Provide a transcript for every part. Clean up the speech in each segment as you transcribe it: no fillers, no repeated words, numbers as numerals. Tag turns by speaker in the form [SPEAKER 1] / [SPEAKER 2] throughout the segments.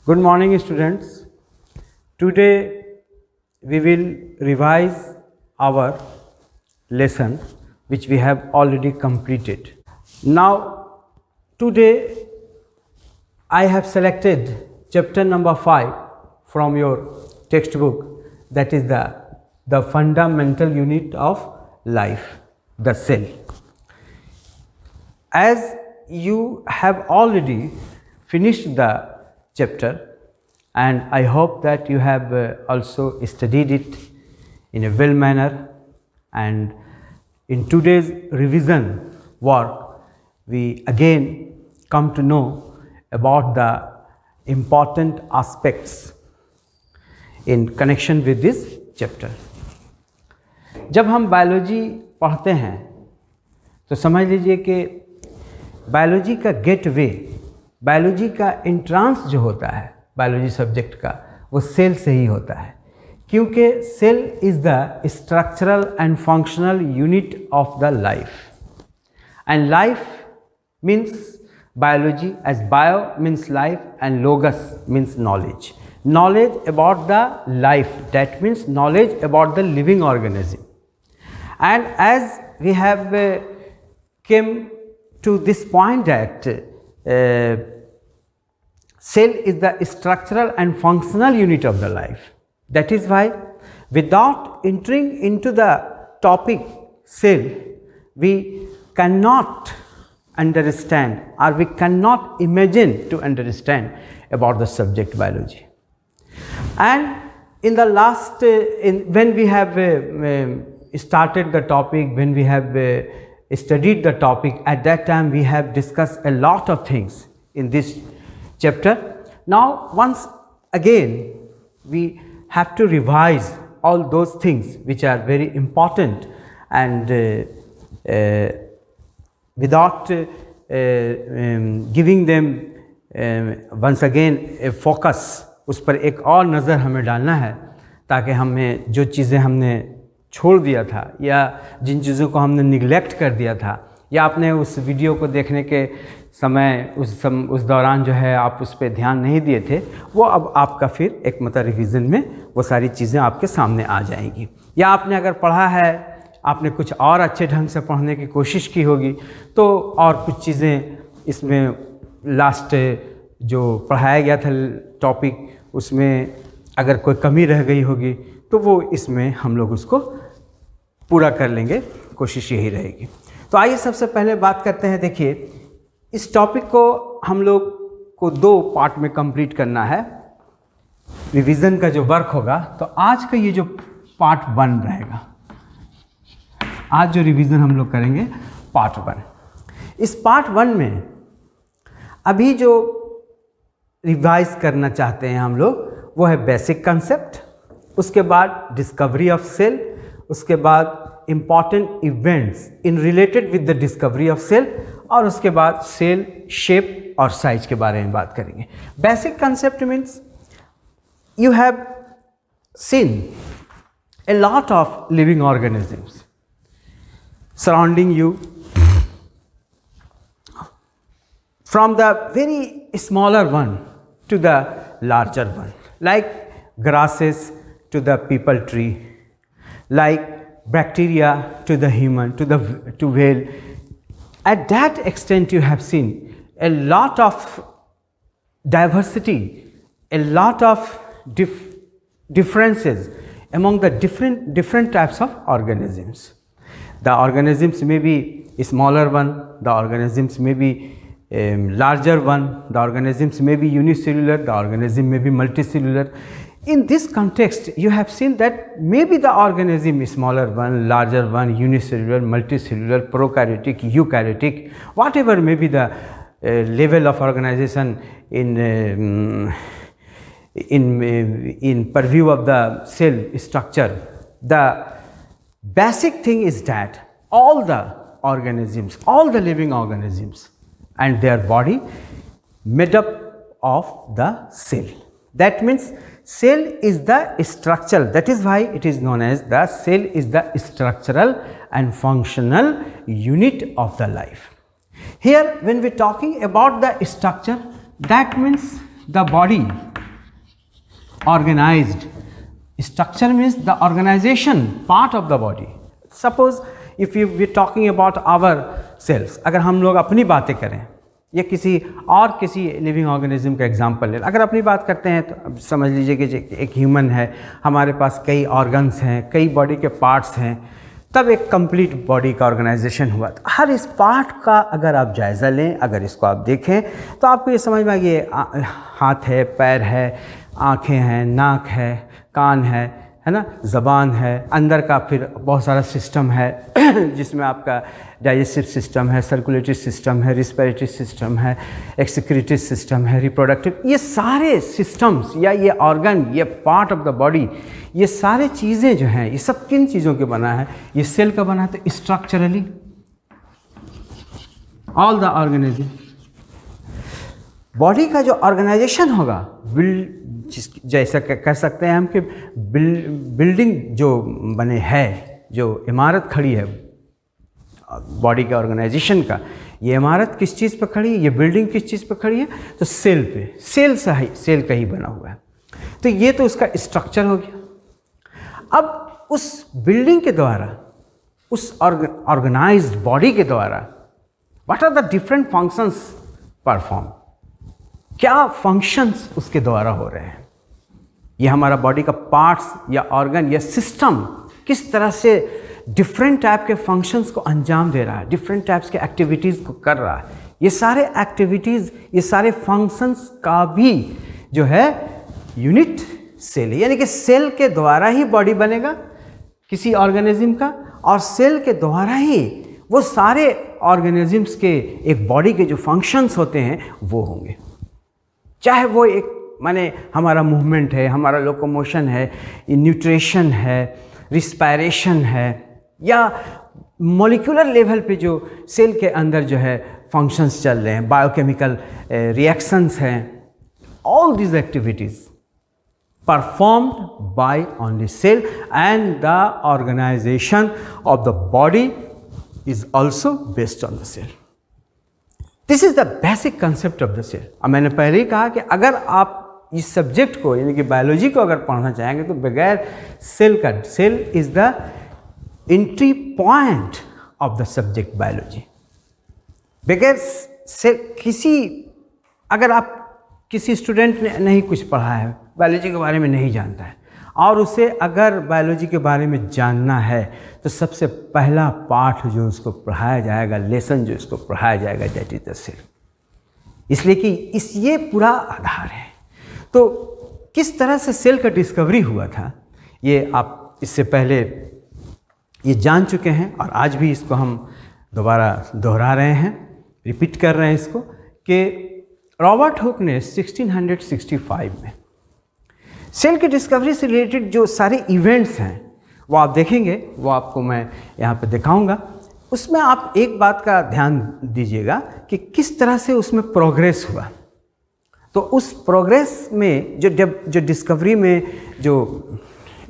[SPEAKER 1] Good morning, students. Today we will revise our lesson which we have already completed. Now, today I have selected chapter number 5 from your textbook, that is the fundamental unit of life, the cell. As you have already finished the chapter, and I hope that you have also studied it in a well manner, and in today's revision work we again come to know about the important aspects in connection with this chapter. जब हम biology पढ़ते हैं तो समझ लीजिए कि biology का gateway, biology का एंट्रांस जो होता है बायोलॉजी सब्जेक्ट का, वो सेल से ही होता है, क्योंकि cell is the structural and functional unit of the life. And life means biology, as bio means life and logos means knowledge. Knowledge about the life, that means knowledge about the living organism. And as we have came to this point that cell is the structural and functional unit of the life. That is why without entering into the topic cell, we cannot understand or we cannot imagine to understand about the subject biology. And in the last, when we have started the topic, when we have studied the topic, at that time we have discussed a lot of things in this chapter. Now once again we have to revise all those things which are very important, and without giving them once again a focus, उस पर एक और नज़र हमें डालना है, ताकि हमें जो चीज़ें हमने छोड़ दिया था या जिन चीज़ों को हमने निगलेक्ट कर दिया था, या आपने उस वीडियो को देखने के समय उस दौरान जो है आप उस पर ध्यान नहीं दिए थे, वो अब आपका फिर एक मतलब रिवीजन में वो सारी चीज़ें आपके सामने आ जाएंगी. या आपने अगर पढ़ा है, आपने कुछ और अच्छे ढंग से पढ़ने की कोशिश की होगी, तो और कुछ चीज़ें इसमें लास्ट जो पढ़ाया गया था टॉपिक, उसमें अगर कोई कमी रह गई होगी तो वो इसमें हम लोग उसको पूरा कर लेंगे, कोशिश यही रहेगी. तो आइए सबसे पहले बात करते हैं. देखिए, इस टॉपिक को हम लोग को 2 पार्ट में कंप्लीट करना है. रिवीजन का जो वर्क होगा, तो आज का ये जो पार्ट 1 रहेगा, आज जो रिवीजन हम लोग करेंगे पार्ट 1. इस पार्ट 1 में अभी जो रिवाइज करना चाहते हैं हम लोग, वो है बेसिक कंसेप्ट, उसके बाद डिस्कवरी ऑफ सेल, उसके बाद important events in related with the discovery of cell, और उसके बाद सेल शेप और साइज के बारे में बात करेंगे. Basic concept means you have seen a lot of living organisms surrounding you, from the very smaller one to the larger one, like grasses to the people tree, like bacteria to the human, to whale. At that extent you have seen a lot of diversity, a lot of differences among the different types of organisms. The organisms may be a smaller one, the organisms may be larger one, the organisms may be unicellular, the organism may be multicellular. In this context, you have seen that maybe the organism is smaller one, larger one, unicellular, multicellular, prokaryotic, eukaryotic, whatever may be the level of organization in purview of the cell structure. The basic thing is that all the organisms, all the living organisms and their body made up of the cell. That means cell is the structural, that is why it is known as the cell is the structural and functional unit of the life. Here when we are talking about the structure, that means the body organized. Structure means the organization part of the body. Suppose if we're talking about our cells, अगर हम लोग अपनी बातें करें या किसी living organism का example ले, अगर अपनी बात करते हैं तो अब समझ लीजिए कि एक ह्यूमन है, हमारे पास कई ऑर्गन्स हैं, कई बॉडी के पार्ट्स हैं, तब एक कंप्लीट बॉडी का ऑर्गेनाइजेशन हुआ। तो हर इस पार्ट का अगर आप जायज़ा लें, अगर इसको आप देखें तो आपको ये समझ में आएगी, हाथ है, पैर है, आँखें हैं, नाक है, कान है ना, ज़बान है, अंदर का फिर बहुत सारा सिस्टम है जिसमें आपका डाइजेस्टिव सिस्टम है, सर्कुलेटरी सिस्टम है, रिस्पिरेटरी सिस्टम है, एक्सक्रीटरी सिस्टम है, रिप्रोडक्टिव, ये सारे सिस्टम्स या ये ऑर्गन, ये पार्ट ऑफ द बॉडी, ये सारे चीज़ें जो हैं, ये सब किन चीज़ों के बना है? ये सेल का बना है। तो structurally all the organism, body का जो ऑर्गेनाइजेशन होगा, जैसा कह सकते हैं हम कि बिल्डिंग जो बने है, जो इमारत खड़ी है बॉडी के ऑर्गेनाइजेशन का, ये इमारत किस चीज़ पर खड़ी है, ये बिल्डिंग किस चीज़ पर खड़ी है? तो सेल पे, सेल का ही बना हुआ है। तो ये तो उसका स्ट्रक्चर हो गया। अब उस बिल्डिंग के द्वारा, उस ऑर्गेनाइज्ड बॉडी के द्वारा what are the different functions perform, क्या फंक्शंस उसके द्वारा हो रहे हैं? ये हमारा बॉडी का पार्ट्स या ऑर्गन या सिस्टम किस तरह से डिफरेंट टाइप के फंक्शंस को अंजाम दे रहा है, डिफरेंट टाइप्स के एक्टिविटीज़ को कर रहा है। ये सारे एक्टिविटीज़, ये सारे फंक्शंस का भी जो है यूनिट सेल है, यानी कि सेल के द्वारा ही बॉडी बनेगा किसी ऑर्गेनिज्म का, और सेल के द्वारा ही वो सारे ऑर्गेनिजम्स के एक बॉडी के जो फंक्शंस होते हैं वो होंगे। चाहे वो एक माने हमारा मूवमेंट है, हमारा लोकोमोशन है, न्यूट्रिशन है, रिस्पायरेशन है, या मॉलिक्यूलर लेवल पे जो सेल के अंदर जो है फंक्शंस चल रहे हैं, बायोकेमिकल रिएक्शंस हैं, all this activities performed by only cell and the organisation of the body is also based on the cell. This is the basic concept of the cell. अब मैंने पहले ही कहा कि अगर आप इस सब्जेक्ट को यानी कि बायोलॉजी को अगर पढ़ना चाहेंगे तो बगैर सेल का, cell is the entry point of the subject biology. बगैर सेल अगर आप किसी स्टूडेंट ने नहीं कुछ पढ़ा है, बायोलॉजी के बारे में नहीं जानता है, और उसे अगर बायोलॉजी के बारे में जानना है तो सबसे पहला पाठ जो उसको पढ़ाया जाएगा, लेसन जो उसको पढ़ाया जाएगा, दैट इज द सेल। इसलिए कि ये पूरा आधार है। तो किस तरह से सेल का डिस्कवरी हुआ था ये आप इससे पहले ये जान चुके हैं, और आज भी इसको हम दोबारा दोहरा रहे हैं, रिपीट कर रहे हैं इसको, कि रॉबर्ट हुक ने 1665 में सेल की डिस्कवरी से रिलेटेड जो सारे इवेंट्स हैं वो आप देखेंगे, वो आपको मैं यहाँ पे दिखाऊंगा। उसमें आप एक बात का ध्यान दीजिएगा कि किस तरह से उसमें प्रोग्रेस हुआ। तो उस प्रोग्रेस में जो डिस्कवरी में जो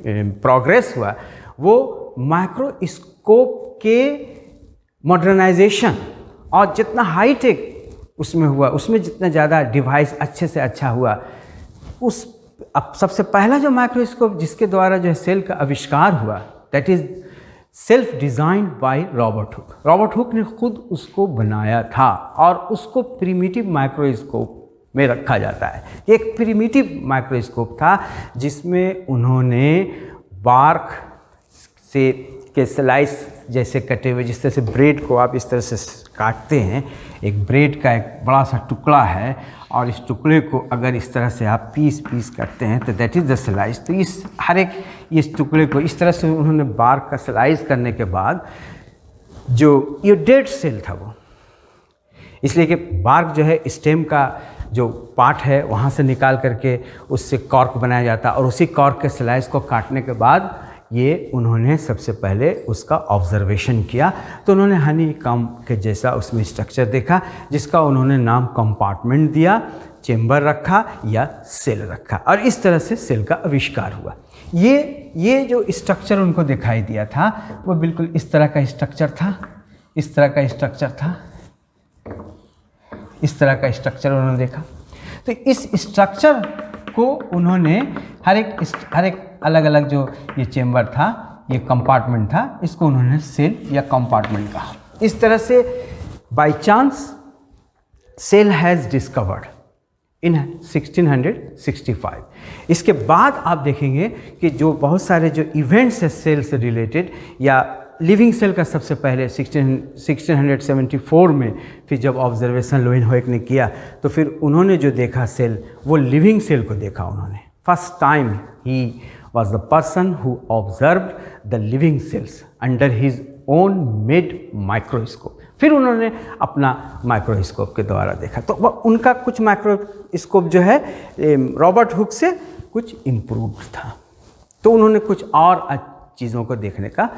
[SPEAKER 1] प्रोग्रेस हुआ वो माइक्रोस्कोप के मॉडर्नाइजेशन, और जितना हाईटेक उसमें हुआ, उसमें जितना ज़्यादा डिवाइस अच्छे से अच्छा हुआ, उस अब सबसे पहला जो माइक्रोस्कोप जिसके द्वारा जो है सेल का आविष्कार हुआ, that is self designed by Robert Hooke. Robert Hooke ने खुद उसको बनाया था और उसको प्रिमिटिव माइक्रोस्कोप में रखा जाता है। एक प्रिमिटिव माइक्रोस्कोप था जिसमें उन्होंने बार्क से के स्लाइस जैसे कटे हुए, जिस तरह से ब्रेड को आप इस तरह से काटते हैं, एक ब्रेड का एक बड़ा सा टुकड़ा है, और इस टुकड़े को अगर इस तरह से आप पीस करते हैं तो दैट इज़ द स्लाइस। तो इस हर एक इस टुकड़े को इस तरह से उन्होंने बार्क का स्लाइस करने के बाद जो ये डेड सेल था वो, इसलिए कि बार्क जो है स्टेम का जो पार्ट है वहाँ से निकाल करके उससे कॉर्क बनाया जाता, और उसी कॉर्क के स्लाइस को काटने के बाद ये उन्होंने सबसे पहले उसका ऑब्जर्वेशन किया। तो उन्होंने हनी कम के जैसा उसमें स्ट्रक्चर देखा, जिसका उन्होंने नाम कंपार्टमेंट दिया, चेम्बर रखा या सेल रखा, और इस तरह से सेल का आविष्कार हुआ। ये जो स्ट्रक्चर उनको दिखाई दिया था वो बिल्कुल इस तरह का स्ट्रक्चर था, इस तरह का स्ट्रक्चर था, इस तरह का स्ट्रक्चर उन्होंने देखा। तो इस स्ट्रक्चर को उन्होंने हर एक अलग अलग जो ये चेम्बर था, ये कंपार्टमेंट था, इसको उन्होंने सेल या कंपार्टमेंट कहा। इस तरह से by chance cell has discovered in 1665। इसके बाद आप देखेंगे कि जो बहुत सारे जो इवेंट्स है सेल से रिलेटेड या लिविंग सेल का सबसे पहले 1674 में फिर जब ऑब्जर्वेशन लोएनहोइक ने किया तो फिर उन्होंने जो देखा सेल वो लिविंग सेल को देखा उन्होंने। First time he was the person who observed the living cells under his own made microscope. फिर उन्होंने अपना माइक्रोस्कोप के द्वारा देखा तो उनका कुछ माइक्रोस्कोप जो है रॉबर्ट हुक से कुछ इम्प्रूव्ड था, तो उन्होंने कुछ और चीज़ों को देखने का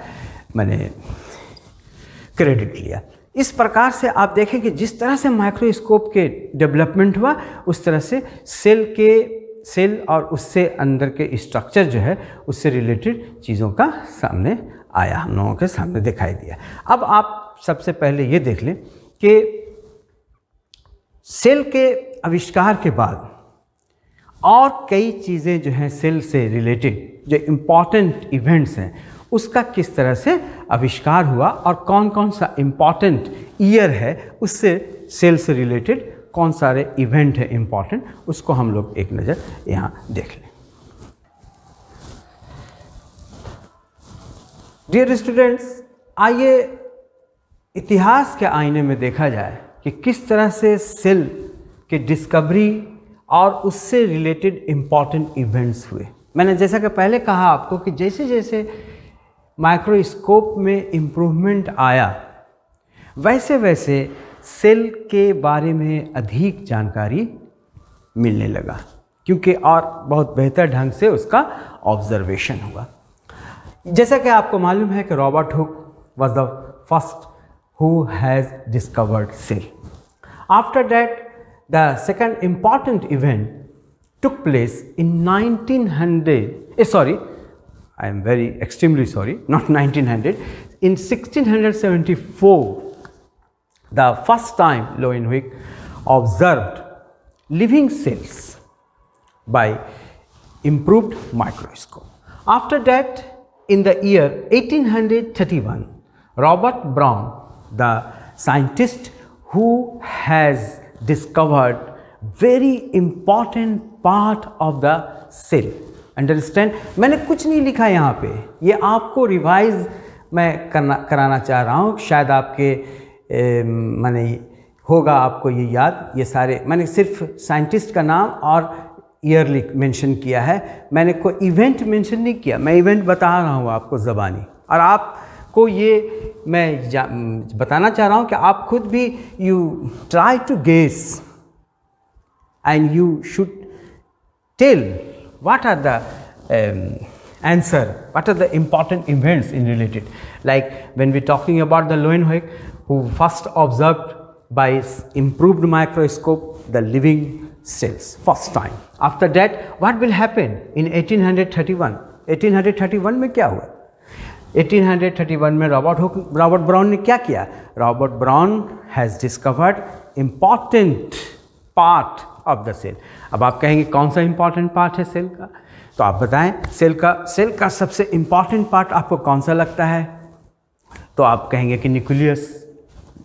[SPEAKER 1] मैंने क्रेडिट लिया। इस प्रकार से आप देखें कि जिस तरह से माइक्रोस्कोप के डेवलपमेंट हुआ उस तरह से सेल और उससे अंदर के स्ट्रक्चर जो है उससे रिलेटेड चीज़ों का सामने आया, हम लोगों के सामने दिखाई दिया। अब आप सबसे पहले ये देख लें कि सेल के आविष्कार के बाद और कई चीज़ें जो हैं सेल से रिलेटेड जो इम्पॉर्टेंट इवेंट्स हैं उसका किस तरह से आविष्कार हुआ और कौन कौन सा इम्पॉर्टेंट ईयर है उससे सेल से रिलेटेड कौन सारे इवेंट है इम्पॉर्टेंट, उसको हम लोग एक नज़र यहाँ देख लें। डियर स्टूडेंट्स, आइए इतिहास के आईने में देखा जाए कि किस तरह से सेल के डिस्कवरी और उससे रिलेटेड इम्पॉर्टेंट इवेंट्स हुए। मैंने जैसा कि पहले कहा आपको कि जैसे जैसे माइक्रोस्कोप में इम्प्रूवमेंट आया वैसे वैसे सेल के बारे में अधिक जानकारी मिलने लगा, क्योंकि और बहुत बेहतर ढंग से उसका ऑब्जर्वेशन हुआ। जैसा कि आपको मालूम है कि Robert Hooke was the first who has discovered cell. After that, the second important event took place in 1900. I am extremely sorry, not 1900. In 1674, the first time Lowenhoek observed living cells by improved microscope. After that, in the year 1831, Robert Brown, the scientist who has discovered very important part of the cell. Understand? मैंने कुछ नहीं लिखा यहाँ पे, ये आपको revise मैं कराना चाह रहा हूँ। शायद आपके मैंने होगा आपको ये याद, ये सारे मैंने सिर्फ साइंटिस्ट का नाम और ईयर मेंशन किया है, मैंने कोई इवेंट मेंशन नहीं किया। मैं इवेंट बता रहा हूँ आपको ज़बानी, और आपको ये मैं बताना चाह रहा हूँ कि आप खुद भी you try to guess and you should tell what are the answer, what are the important events in related, like when we talking about the Lowenhoek who first observed by improved microscope the living cells first time. After that what will happen in 1831? 1831 में क्या हुआ? 1831 में Robert brown ने क्या किया? Robert Brown has discovered important part of the cell. अब आप कहेंगे कौन सा इम्पॉर्टेंट पार्ट है सेल का, तो आप बताएं सेल का सबसे इम्पॉर्टेंट पार्ट आपको कौन सा लगता है? तो आप कहेंगे कि न्यूक्लियस।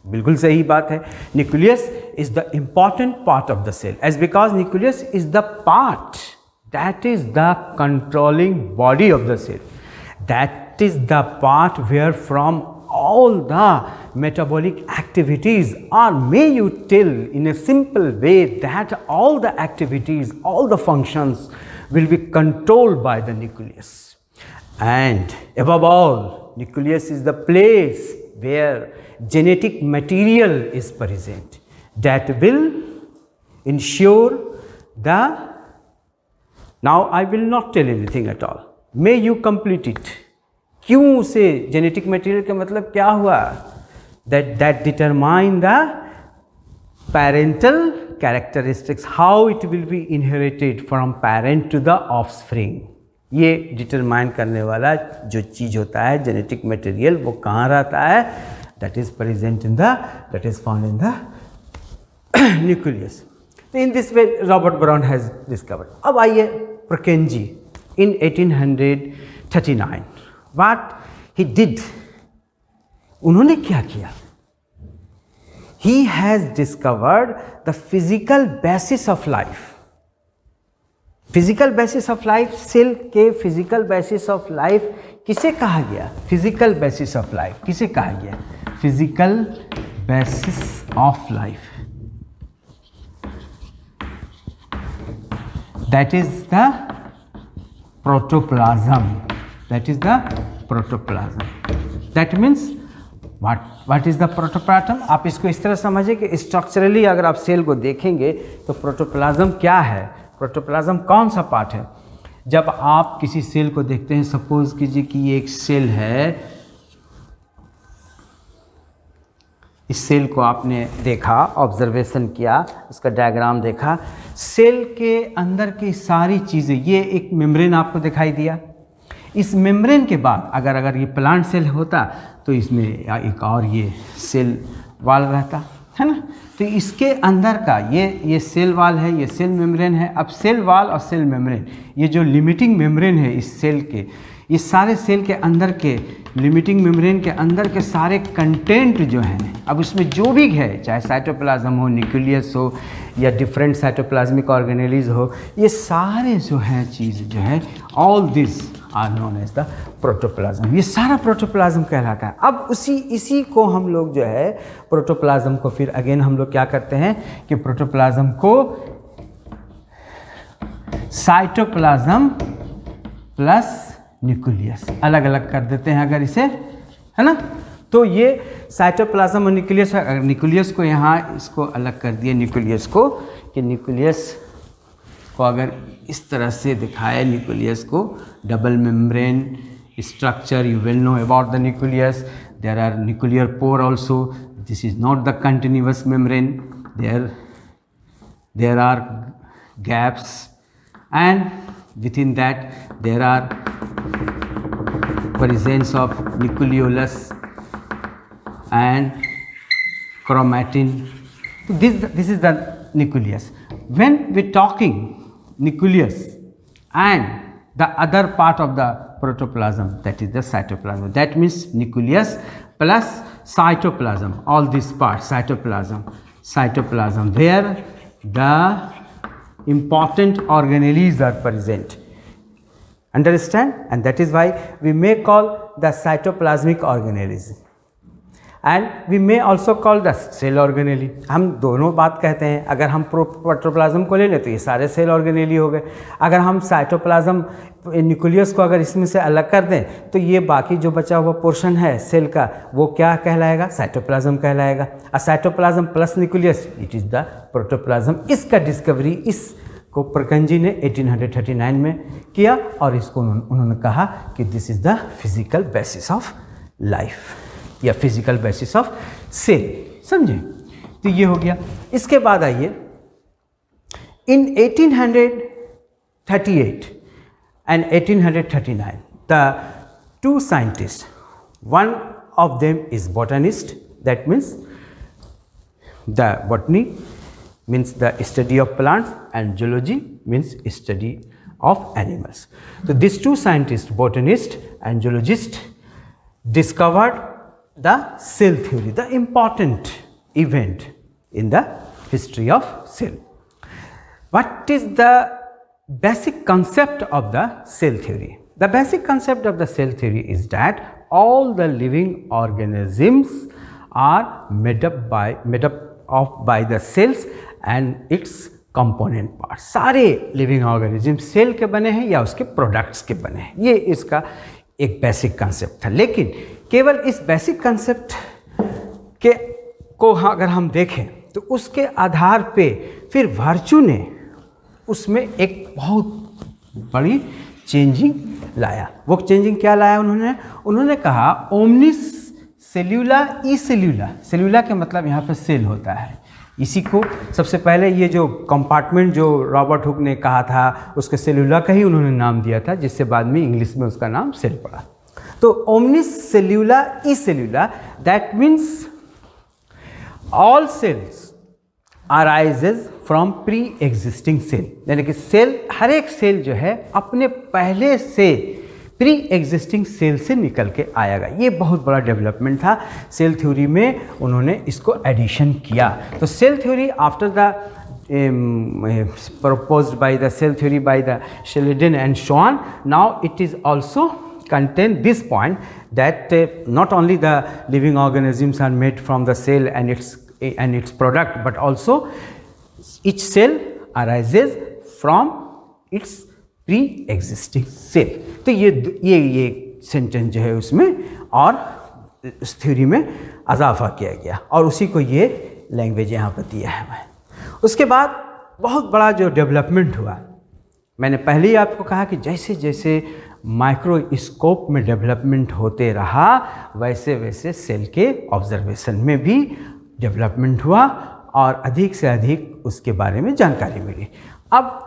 [SPEAKER 1] बिल्कुल सही बात है, nucleus is the important part of the cell as because nucleus is the part that is the controlling body of the cell, that is the part where from all the metabolic activities, or may you tell in a simple way that all the activities, all the functions will be controlled by the nucleus. And above all, nucleus is the place where genetic material is present that will ensure the, now I will not tell anything at all, may you complete it. क्यों से genetic material का मतलब क्या हुआ? That determine the parental characteristics, how it will be inherited from parent to the offspring. ये determine करने वाला जो चीज़ होता है जेनेटिक मटेरियल, वो कहाँ रहता है? That is present in the, that is found in the nucleus. तो in this way Robert Brown has discovered. अब आइए प्रकेंजी इन 1839 व्हाट ही डिड, उन्होंने क्या किया? He has discovered the physical basis of life. Physical basis of life, cell के physical basis of life किसे कहा गया? Physical basis of life किसे कहा गया? Physical basis of life. That is the protoplasm. That is the protoplasm. That means What is the protoplasm? आप इसको इस तरह समझिए कि स्ट्रक्चरली अगर आप सेल को देखेंगे तो प्रोटोप्लाज्म क्या है, प्रोटोप्लाज्म कौन सा पार्ट है। जब आप किसी सेल को देखते हैं, सपोज कीजिए कि ये एक सेल है, इस सेल को आपने देखा, ऑब्जर्वेशन किया, इसका डायग्राम देखा, सेल के अंदर की सारी चीज़ें, ये एक मेम्ब्रेन आपको दिखाई दिया। इस मेम्ब्रेन के बाद अगर ये प्लांट सेल होता तो इसमें एक और ये सेल वाल रहता है ना। तो इसके अंदर का ये सेल वाल है, ये सेल मेम्ब्रेन है। अब सेल वाल और सेल मेम्ब्रेन, ये जो लिमिटिंग मेम्ब्रेन है इस सेल के, ये सारे सेल के अंदर के लिमिटिंग मेम्ब्रेन के अंदर के सारे कंटेंट जो हैं, अब उसमें जो भी है, चाहे साइटोप्लाज्म हो, न्यूक्लियस हो, या डिफरेंट साइटोप्लाज्मिक ऑर्गेनेलिज हो, ये सारे जो हैं चीज़ जो है, all this are known as the protoplasm. ये सारा प्रोटोप्लाज्म कहलाता है। अब इसी को हम लोग जो है प्रोटोप्लाज्म को फिर अगेन हम लोग क्या करते हैं कि प्रोटोप्लाज्म को साइटोप्लाज्म प्लस न्यूक्लियस अलग अलग कर देते हैं अगर इसे, है ना। तो ये साइटोप्लाज्म और न्यूक्लियस, अगर न्यूक्लियस को यहाँ इसको अलग कर दिए, न्यूक्लियस को, कि न्यूक्लियस को अगर इस तरह से दिखाए, न्यूक्लियस को double membrane structure, you will know about the nucleus, there are nuclear pore also, this is not the continuous membrane, there are gaps, and within that there are presence of nucleolus and chromatin. This is the nucleus. When we talking nucleus and the other part of the protoplasm, that is the cytoplasm. That means nucleus plus cytoplasm, all these parts, cytoplasm where the important organelles are present. Understand? And that is why we may call the cytoplasmic organelles and we may also call the cell organelle. हम दोनों बात कहते हैं। अगर हम protoplasm को ले लें तो ये सारे सेल ऑर्गेनेली हो गए। अगर हम साइटोप्लाज्म न्यूक्लियस को अगर इसमें से अलग कर दें तो ये बाकी जो बचा हुआ पोर्शन है सेल का, वो क्या कहलाएगा? साइटोप्लाज्म कहलाएगा। और cytoplasm plus nucleus, it is the protoplasm. इसका डिस्कवरी इसको प्रकंजी ने 1839 में किया और इसको उन्होंने कहा कि this is the physical basis of life या फिजिकल बेसिस ऑफ सेल। समझे? तो ये हो गया। इसके बाद आइए इन 1838 and 1839 the two scientists, one of them is botanist, that means the botany means the study of plants and zoology means study of animals. So these two scientists, botanist and zoologist, discovered the cell theory, the important event in the history of cell. What is the basic concept of the cell theory? The basic concept of the cell theory is that all the living organisms are made up by the cells and its component parts. सारे living organisms cell के बने हैं या उसके products के बने हैं। ये इसका एक बेसिक कंसेप्ट था। लेकिन केवल इस बेसिक कंसेप्ट को अगर हम देखें तो उसके आधार पे फिर वर्च्यू ने उसमें एक बहुत बड़ी चेंजिंग लाया। वो चेंजिंग क्या लाया उन्होंने कहा ओमनिस सेल्यूला ई सेल्यूला। सेल्यूला के मतलब यहाँ पे सेल होता है। इसी को सबसे पहले ये जो कंपार्टमेंट जो रॉबर्ट हुक ने कहा था उसके सेल्यूला का ही उन्होंने नाम दिया था, जिससे बाद में इंग्लिश में उसका नाम सेल पड़ा। तो ओमनिस सेल्यूला ई सेल्यूला, that means all cells arises from pre existing cell, यानी कि सेल, हर एक सेल जो है अपने पहले से प्री एग्जिस्टिंग सेल से निकल के आएगा। ये बहुत बड़ा डेवलपमेंट था सेल थ्योरी में, उन्होंने इसको एडिशन किया। तो cell theory after the proposed by the cell theory by the Schleiden and so on, now it is also contain this point that not only the living organisms are made from the cell and its product, but also each cell arises from its pre-existing cell। तो ये sentence जो है उसमें और इस theory में इजाफा किया गया और उसी को ये लैंग्वेज यहाँ पर दिया है हमें। उसके बाद बहुत बड़ा जो डेवलपमेंट हुआ, मैंने पहले ही आपको कहा कि जैसे जैसे माइक्रोस्कोप में डेवलपमेंट होते रहा वैसे वैसे सेल के ऑब्जर्वेशन में भी डेवलपमेंट हुआ और अधिक से अधिक उसके बारे में जानकारी मिली। अब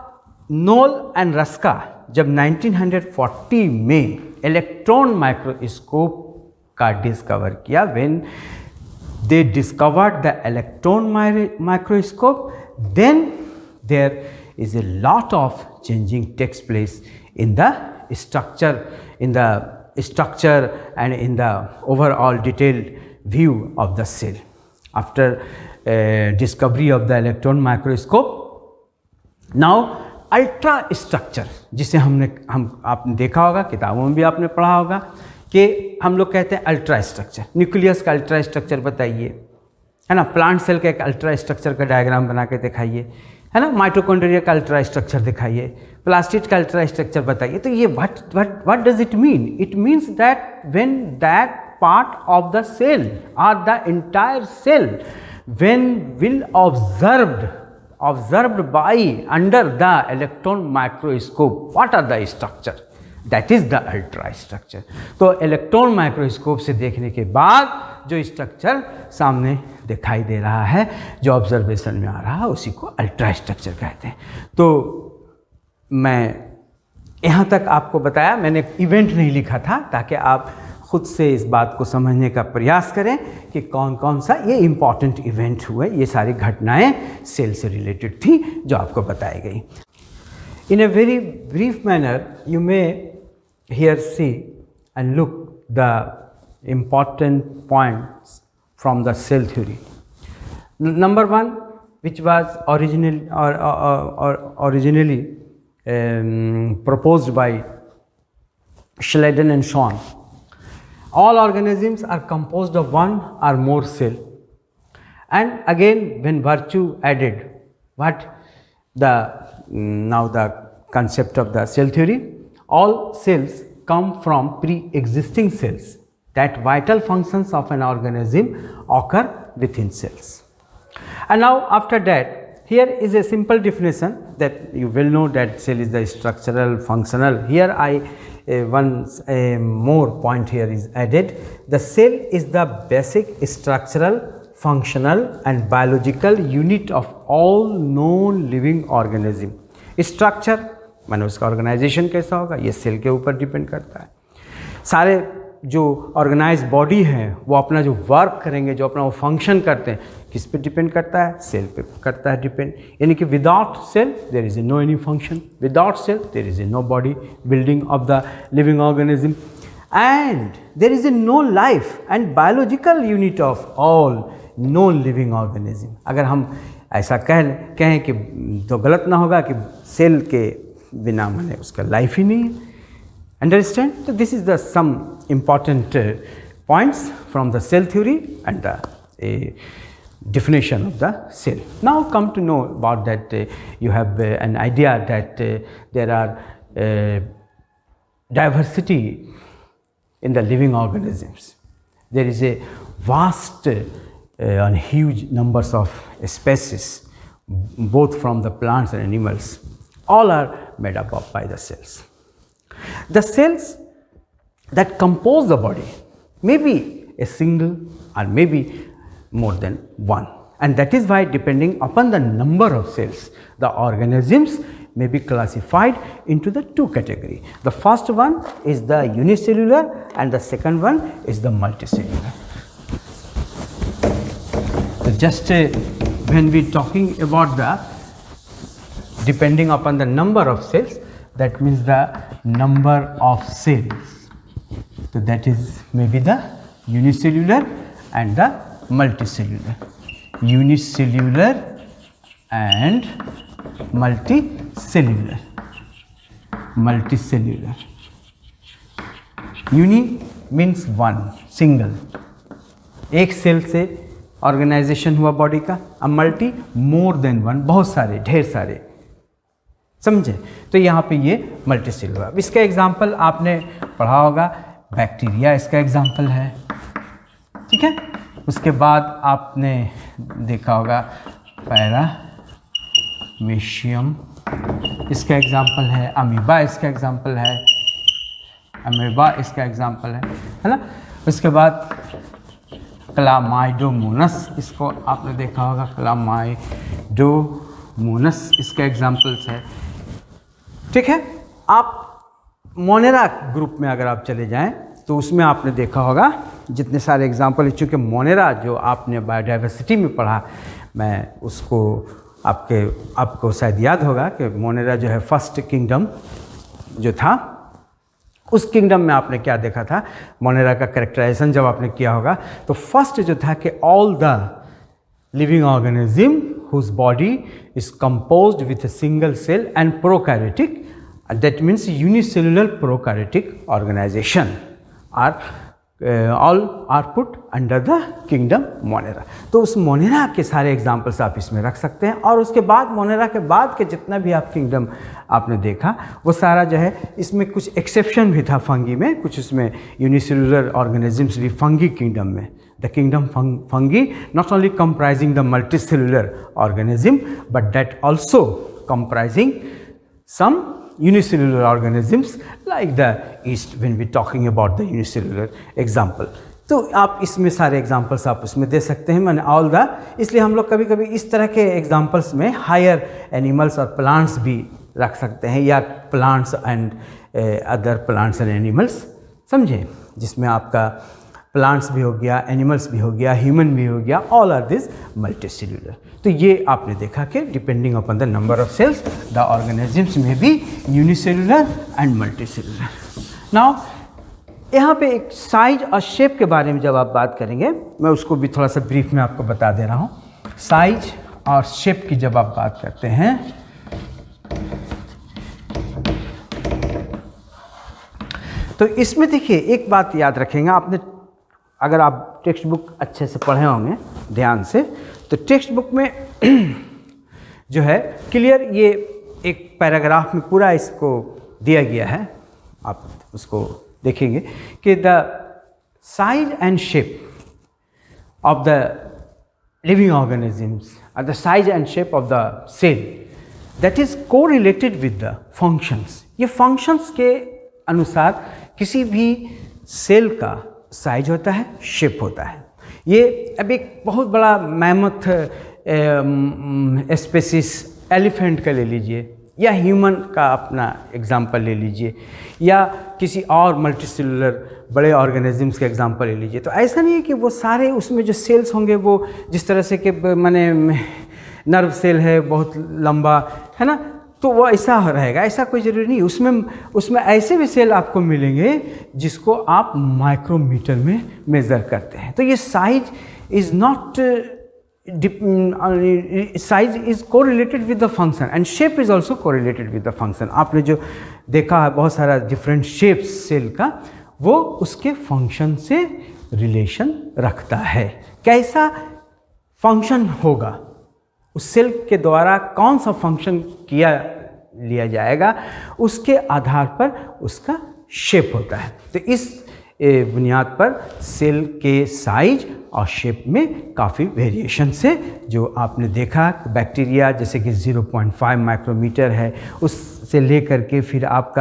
[SPEAKER 1] नोल एंड रस्का जब 1940 में इलेक्ट्रॉन माइक्रोस्कोप का डिस्कवर किया, when they discovered the electron microscope, then there is a lot of changing takes place in the structure and in the overall detailed view of the cell. After discovery of the electron microscope, now ultra structure, जिसे आपने देखा होगा, किताबों में भी आपने पढ़ा होगा कि हम लोग कहते हैं अल्ट्रा स्ट्रक्चर। न्यूक्लियस का अल्ट्रा स्ट्रक्चर बताइए, है ना, प्लांट सेल का एक अल्ट्रा स्ट्रक्चर का डायग्राम बना के दिखाइए, है ना, माइटोकॉन्ड्रिया का अल्ट्रा स्ट्रक्चर दिखाइए, प्लास्टिड का अल्ट्रा स्ट्रक्चर बताइए। तो ये what does it mean? It means that when that part of the cell और the entire cell when will observed by under the electron microscope, what are the structure? That is the ultra structure। तो electron microscope से देखने के बाद जो structure सामने दिखाई दे रहा है, जो ऑब्जर्वेशन में आ रहा है, उसी को अल्ट्रा स्ट्रक्चर कहते हैं। तो मैं यहाँ तक आपको बताया, मैंने इवेंट नहीं लिखा था ताकि आप खुद से इस बात को समझने का प्रयास करें कि कौन कौन सा ये इम्पॉर्टेंट इवेंट हुए। ये सारी घटनाएं सेल से रिलेटेड थी जो आपको बताई गई। In a very brief manner, you may here see and look the important points from the cell theory. Number one, which was originally proposed by Schleiden and Schwann. All organisms are composed of one or more cell, and again when Virchow added now the concept of the cell theory, all cells come from pre-existing cells, that vital functions of an organism occur within cells. And now after that, here is a simple definition that you will know that cell is the structural functional. Here a more point here is added. The cell is the basic structural, functional and biological unit of all known living organism. Structure माने उसका organisation कैसा होगा, ये cell के ऊपर depend करता है। सारे जो ऑर्गेनाइज बॉडी है वो अपना जो वर्क करेंगे, जो अपना वो फंक्शन करते हैं, किस पे डिपेंड करता है? सेल पे करता है डिपेंड। यानी कि without cell there is no any function, without cell there is no body building of the living organism, and there is no life and biological unit of all non living organism. अगर हम ऐसा कहें कि तो गलत ना होगा कि सेल के बिना माने उसका लाइफ ही नहीं है। Understand? So this is the some important points from the cell theory and the definition of the cell. Now come to know about that. You have an idea that there are diversity in the living organisms. There is a vast and huge numbers of species, both from the plants and animals. All are made up of by the cells. The cells that compose the body may be a single or maybe more than one, and that is why depending upon the number of cells, the organisms may be classified into the two categories. The first one is the unicellular and the second one is the multicellular. So just when we talking about the depending upon the number of cells, that means the number of cells. So that is maybe the unicellular and the multicellular. Unicellular and multicellular. Multicellular. Uni means one, single, एक cell से organisation हुआ body का. अब multi, more than one, बहुत सारे, ढेर सारे, समझे. तो यहाँ पे ये मल्टीसेलुलर. अब इसका एग्जाम्पल आपने पढ़ा होगा, बैक्टीरिया इसका एग्जाम्पल है, ठीक है. उसके बाद आपने देखा होगा पैरामेशियम इसका एग्जाम्पल है, अमीबा इसका एग्जाम्पल है, अमीबा इसका एग्जाम्पल है ना. उसके बाद क्लामाइडोमोनस, इसको आपने देखा होगा, क्लामाइडोमोनस इसका एग्जाम्पल्स है, ठीक है. आप मोनेरा ग्रुप में अगर आप चले जाएं तो उसमें आपने देखा होगा जितने सारे एग्जाम्पल. चूँकि मोनेरा जो आपने बायोडाइवर्सिटी में पढ़ा, मैं उसको आपको शायद याद होगा कि मोनेरा जो है फर्स्ट किंगडम जो था, उस किंगडम में आपने क्या देखा था, मोनेरा का कैरेक्टराइजेशन जब आपने किया होगा तो फर्स्ट जो था कि all the living organism whose body is composed with a single cell and prokaryotic, that means unicellular prokaryotic organization are all are put under the kingdom Monera. तो उस मोनेरा के सारे एग्जाम्पल्स आप इसमें रख सकते हैं. और उसके बाद मोनेरा के बाद के जितना भी आप किंगडम आपने देखा वो सारा जो है, इसमें कुछ एक्सेप्शन भी था फंगी में, कुछ उसमें यूनिसेलुलर ऑर्गेनिजम्स भी फंगी किंगडम में. The kingdom fungi not only comprising the multicellular organism but that also comprising some unicellular organisms like the yeast when we talking about the unicellular example. तो आप इसमें सारे examples आप उसमें दे सकते हैं, मैंने ऑल द. इसलिए हम लोग कभी कभी इस तरह के एग्जाम्पल्स में हायर एनिमल्स और प्लांट्स भी रख सकते हैं, या plants and other plants and animals, समझे, जिसमें आपका प्लांट्स भी हो गया, एनिमल्स भी हो गया, ह्यूमन भी हो गया, ऑल आर दिस मल्टीसेलुलर. तो ये आपने देखा कि depending upon the number of cells the organisms में भी यूनिसेलुलर एंड मल्टीसेलुलर. नाउ यहाँ पे एक साइज और शेप के बारे में जब आप बात करेंगे, मैं उसको भी थोड़ा सा ब्रीफ में आपको बता दे रहा हूँ. साइज और शेप की जब आप बात करते हैं तो इसमें देखिए एक बात याद रखेंगे आपने, अगर आप टेक्स्ट बुक अच्छे से पढ़े होंगे ध्यान से, तो टेक्स्ट बुक में जो है क्लियर ये एक पैराग्राफ में पूरा इसको दिया गया है, आप उसको देखेंगे कि the size and shape of the living organisms और the size and shape of the cell that is correlated with the functions. ये फंक्शंस के अनुसार किसी भी सेल का साइज होता है, शेप होता है. ये अब एक बहुत बड़ा मैमथ स्पेसिस एलिफेंट का ले लीजिए, या ह्यूमन का अपना एग्जांपल ले लीजिए, या किसी और मल्टीसेलुलर बड़े ऑर्गेनिजम्स का एग्जांपल ले लीजिए. तो ऐसा नहीं है कि वो सारे उसमें जो सेल्स होंगे वो जिस तरह से कि माने नर्व सेल है बहुत लंबा है ना, तो वो ऐसा रहेगा, ऐसा कोई ज़रूरी नहीं. उसमें ऐसे भी सेल आपको मिलेंगे जिसको आप माइक्रोमीटर में मेज़र करते हैं. तो ये size is not, size is correlated with the function and shape is also correlated with the function. आपने जो देखा है बहुत सारा डिफरेंट शेप्स सेल का, वो उसके फंक्शन से रिलेशन रखता है. कैसा फंक्शन होगा, उस सेल के द्वारा कौन सा फंक्शन किया लिया जाएगा, उसके आधार पर उसका शेप होता है. तो इस बुनियाद पर सेल के साइज और शेप में काफ़ी वेरिएशन से, जो आपने देखा बैक्टीरिया जैसे कि 0.5 माइक्रोमीटर है, उससे लेकर के फिर आप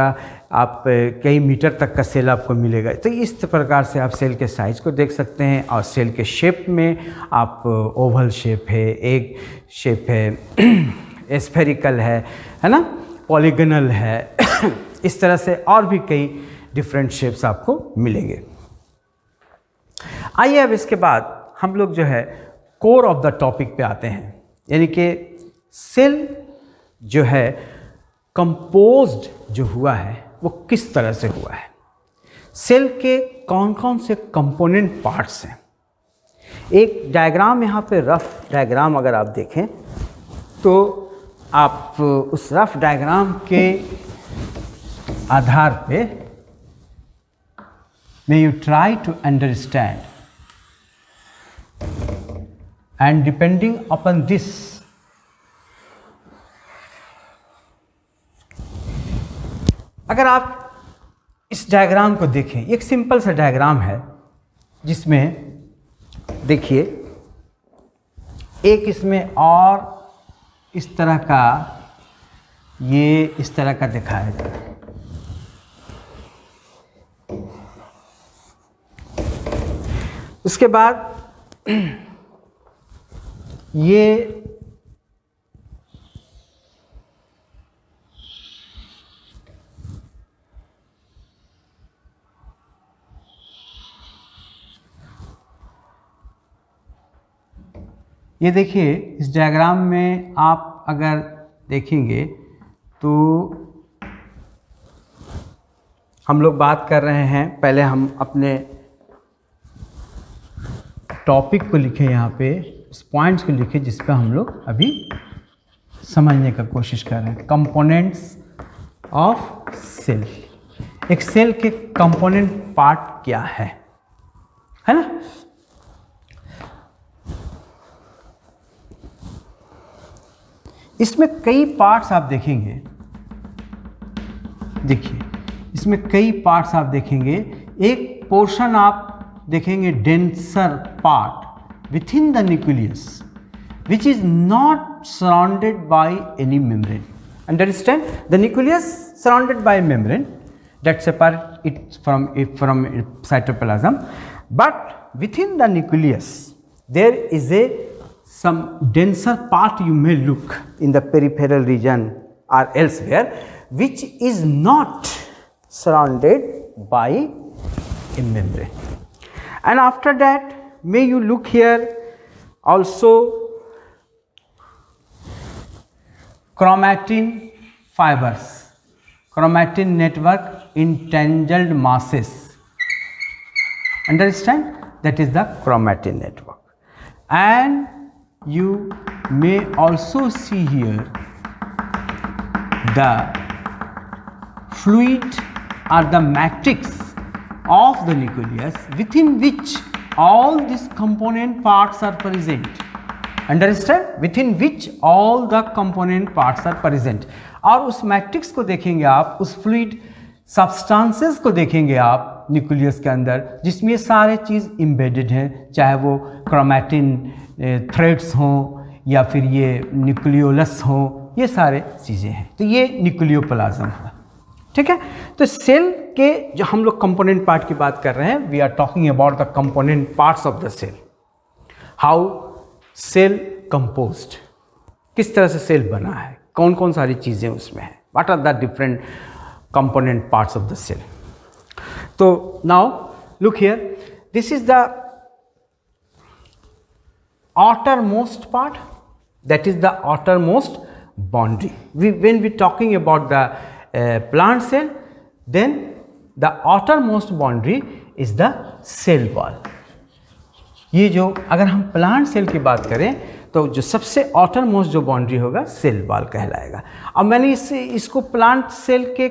[SPEAKER 1] कई मीटर तक का सेल आपको मिलेगा. तो इस प्रकार से आप सेल के साइज को देख सकते हैं. और सेल के शेप में आप ओवल शेप है, एग शेप है, स्फेरिकल है ना, पॉलीगनल है, इस तरह से और भी कई डिफरेंट शेप्स आपको मिलेंगे. आइए अब इसके बाद हम लोग जो है कोर ऑफ द टॉपिक पे आते हैं, यानी कि सेल जो है कंपोज्ड जो हुआ है वो किस तरह से हुआ है, सेल के कौन कौन से कंपोनेंट पार्ट्स हैं। एक डायग्राम यहाँ पे रफ डायग्राम अगर आप देखें तो आप उस रफ डायग्राम के आधार पे may you try to understand, and depending upon this अगर आप इस डायग्राम को देखें, एक सिंपल सा डायग्राम है जिसमें देखिए एक इसमें और इस तरह का, ये इस तरह का दिखाया जाता है। उसके बाद ये देखिए इस डायग्राम में आप अगर देखेंगे तो हम लोग बात कर रहे हैं, पहले हम अपने टॉपिक को लिखें, यहाँ पे इस पॉइंट्स को लिखें जिस पे हम लोग अभी समझने का कोशिश कर रहे हैं। कंपोनेंट्स ऑफ सेल, एक सेल के कंपोनेंट पार्ट क्या है ना। इसमें कई पार्ट्स आप देखेंगे, देखिए इसमें कई पार्ट्स आप देखेंगे। एक पोर्शन आप देखेंगे denser part with in the nucleus which is not surrounded by any membrane. Understand, the nucleus surrounded by membrane that separate it from cytoplasm, but within the nucleus there is some denser part you may look in the peripheral region or elsewhere which is not surrounded by a membrane. And after that may you look here also chromatin fibers, chromatin network in tangled masses. Understand, that is the chromatin network. And you may also see here the fluid or the matrix of the nucleus within which all these component parts are present. Understand, within which all the component parts are present. और उस matrix को देखेंगे आप, उस fluid substances को देखेंगे आप nucleus के अंदर, जिसमें ये सारे चीज़ इम्बेडेड हैं, चाहे वो क्रोमैटिन थ्रेड्स हों या फिर ये न्यूक्लियोलस हों, ये सारे चीज़ें हैं। तो ये न्यूक्लियोप्लाज्म है, ठीक है। तो सेल के जो हम लोग कंपोनेंट पार्ट की बात कर रहे हैं, we are talking about the component parts of the cell. How cell composed, किस तरह से सेल बना है, कौन कौन सारी चीज़ें उसमें हैं, what are the different component parts of the cell. तो now look here, this is the outermost part, that is the outermost boundary. When we talking about the plant cell, then the outermost boundary is the cell wall. ये जो अगर हम plant cell की बात करें तो जो सबसे आउटर मोस्ट जो बाउंड्री होगा सेल वॉल कहलाएगा। अब मैंने इसको प्लांट सेल के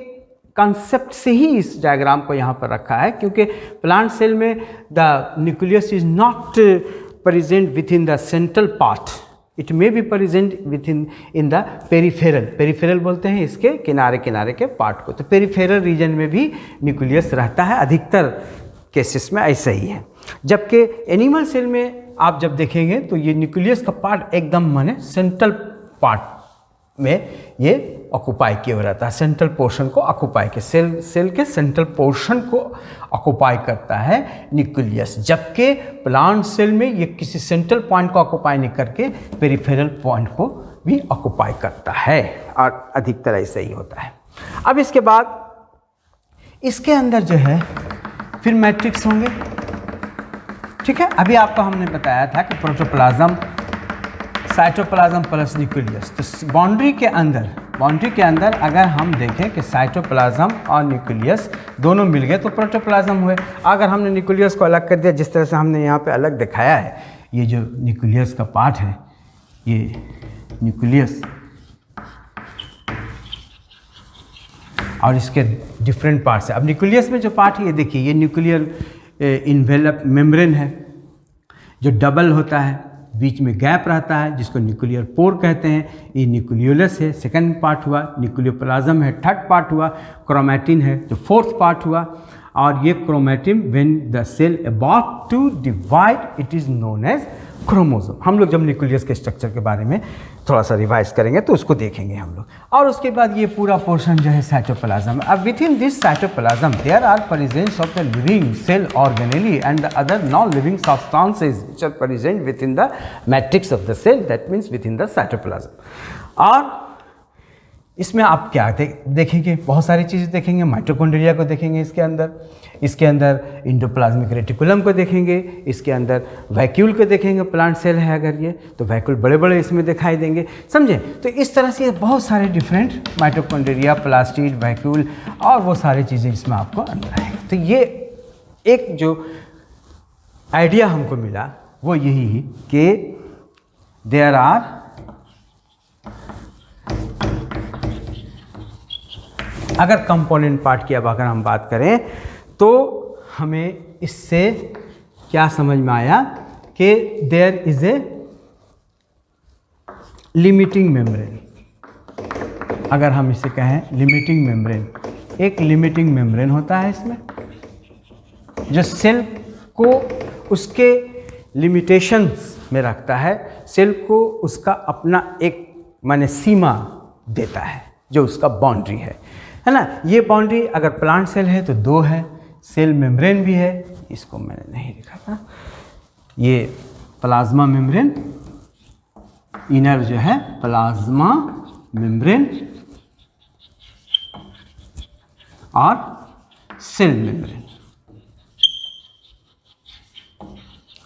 [SPEAKER 1] कंसेप्ट से ही इस डायग्राम को यहाँ पर रखा है, क्योंकि प्लांट सेल में the nucleus is not present with in the central part, it may be present with in the peripheral, peripheral बोलते हैं इसके किनारे किनारे के पार्ट को। तो पेरिफेरल रीजन में भी न्यूक्लियस रहता है, अधिकतर केसेस में ऐसा ही है। जबकि एनिमल सेल में आप जब देखेंगे तो ये न्यूक्लियस का पार्ट एकदम माने सेंट्रल पार्ट में ये ऑक्युपाई किया हुआ रहता है, सेंट्रल पोर्शन को ऑक्युपाई के सेल के सेंट्रल पोर्शन को ऑक्युपाई करता है न्यूक्लियस। जबकि प्लांट सेल में ये किसी सेंट्रल पॉइंट को ऑक्युपाई नहीं करके पेरिफेरल पॉइंट को भी ऑक्युपाई करता है, और अधिकतर ऐसा ही होता है। अब इसके बाद इसके अंदर जो है फिर मैट्रिक्स होंगे, ठीक है। अभी आपको हमने बताया था कि प्रोटोप्लाज्म, साइटोप्लाज्म प्लस न्यूक्लियस, तो बाउंड्री के अंदर बाउंड्री के अंदर अगर हम देखें कि साइटोप्लाज्म और न्यूक्लियस दोनों मिल गए तो प्रोटोप्लाज्म हुए। अगर हमने न्यूक्लियस को अलग कर दिया, जिस तरह से हमने यहाँ पे अलग दिखाया है, ये जो न्यूक्लियस का पार्ट है, ये न्यूक्लियस और इसके डिफरेंट पार्ट्स है। अब न्यूक्लियस में जो पार्ट है, ये देखिए, ये न्यूक्लियर इन्वेलप मेम्ब्रेन है जो डबल होता है, बीच में गैप रहता है जिसको न्यूक्लियर पोर कहते हैं। ये न्यूक्लियोलस है, सेकंड पार्ट हुआ। न्यूक्लियोप्लाज्म है, थर्ड पार्ट हुआ। क्रोमैटिन है जो फोर्थ पार्ट हुआ। और ये chromatin when the cell about to divide it is known as chromosome. हम लोग जब न्यूक्लियस के स्ट्रक्चर के बारे में थोड़ा सा रिवाइज करेंगे तो उसको देखेंगे हम लोग। और उसके बाद ये पूरा पोर्शन जो है साइटोप्लाज्म। अब within this cytoplasm there are presence of the living cell organelle and the other non living substances which are present within the matrix of the cell, that means within the cytoplasm. और इसमें आप क्या देखेंगे, बहुत सारी चीज़ें देखेंगे। Mitochondria को देखेंगे इसके अंदर इंडोप्लाज्मिक रेटिकुलम को देखेंगे, इसके अंदर वैक्यूल को देखेंगे। प्लांट सेल है अगर ये, तो वैक्यूल बड़े बड़े इसमें दिखाई देंगे, समझे। तो इस तरह से बहुत सारे डिफरेंट माइटोकॉन्ड्रिया, प्लास्टिड, वैक्यूल और वो सारी चीज़ें इसमें आपको अंदर आएंगी। तो ये एक जो आइडिया हमको मिला वो यही कि देयर आर अगर कंपोनेंट पार्ट की अब अगर हम बात करें तो हमें इससे क्या समझ में आया कि there is a limiting membrane. अगर हम इसे कहें लिमिटिंग मेम्ब्रेन, एक लिमिटिंग मेम्ब्रेन होता है इसमें जो सेल को उसके लिमिटेशंस में रखता है, सेल को उसका अपना एक माने सीमा देता है जो उसका बाउंड्री है ना। ये बाउंड्री अगर प्लांट सेल है तो 2 है, सेल मेम्ब्रेन भी है, इसको मैंने नहीं लिखा था। ये प्लाज्मा मेम्ब्रेन, इनर जो है प्लाज्मा मेम्ब्रेन और सेल मेम्ब्रेन,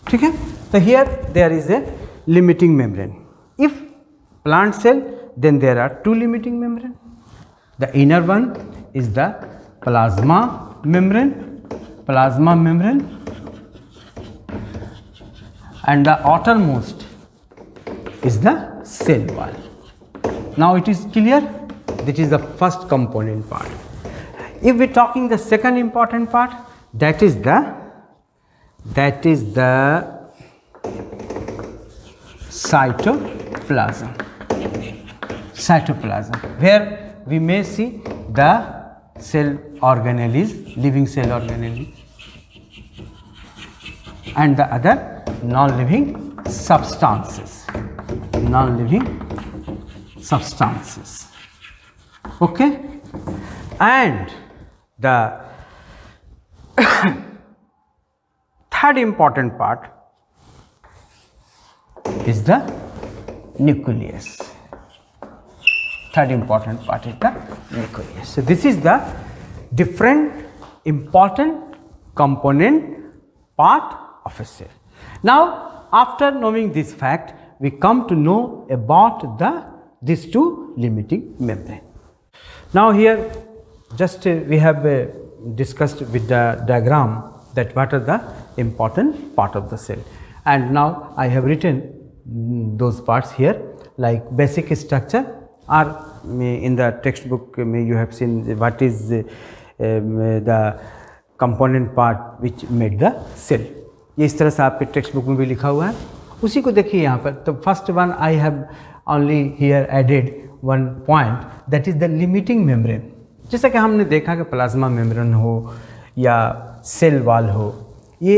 [SPEAKER 1] ठीक है। तो here there is a limiting membrane. If plant cell then there are 2 limiting membrane. The inner one is the plasma membrane, and the outermost is the cell wall. Now it is clear, this is the first component part. If we talking the second important part, that is the cytoplasm, where we may see the cell organelles, living cell organelles, and the other non-living substances. Okay, and the third important part is the nucleus. Third important part is the nucleus. So this is the different important component part of a cell. Now after knowing this fact, we come to know about these 2 limiting membrane. Now here just we have discussed with the diagram that what are the important part of the cell, and now I have written those parts here, like basic structure, or in the textbook you have seen what is the component part which made the cell. ये इस तरह से आपके text book में भी लिखा हुआ है, उसी को देखिए यहाँ पर। तो first one I have only here added one point, that is the limiting membrane. जैसा कि हमने देखा कि प्लाज्मा मेम्ब्रेन हो या सेल वॉल हो, ये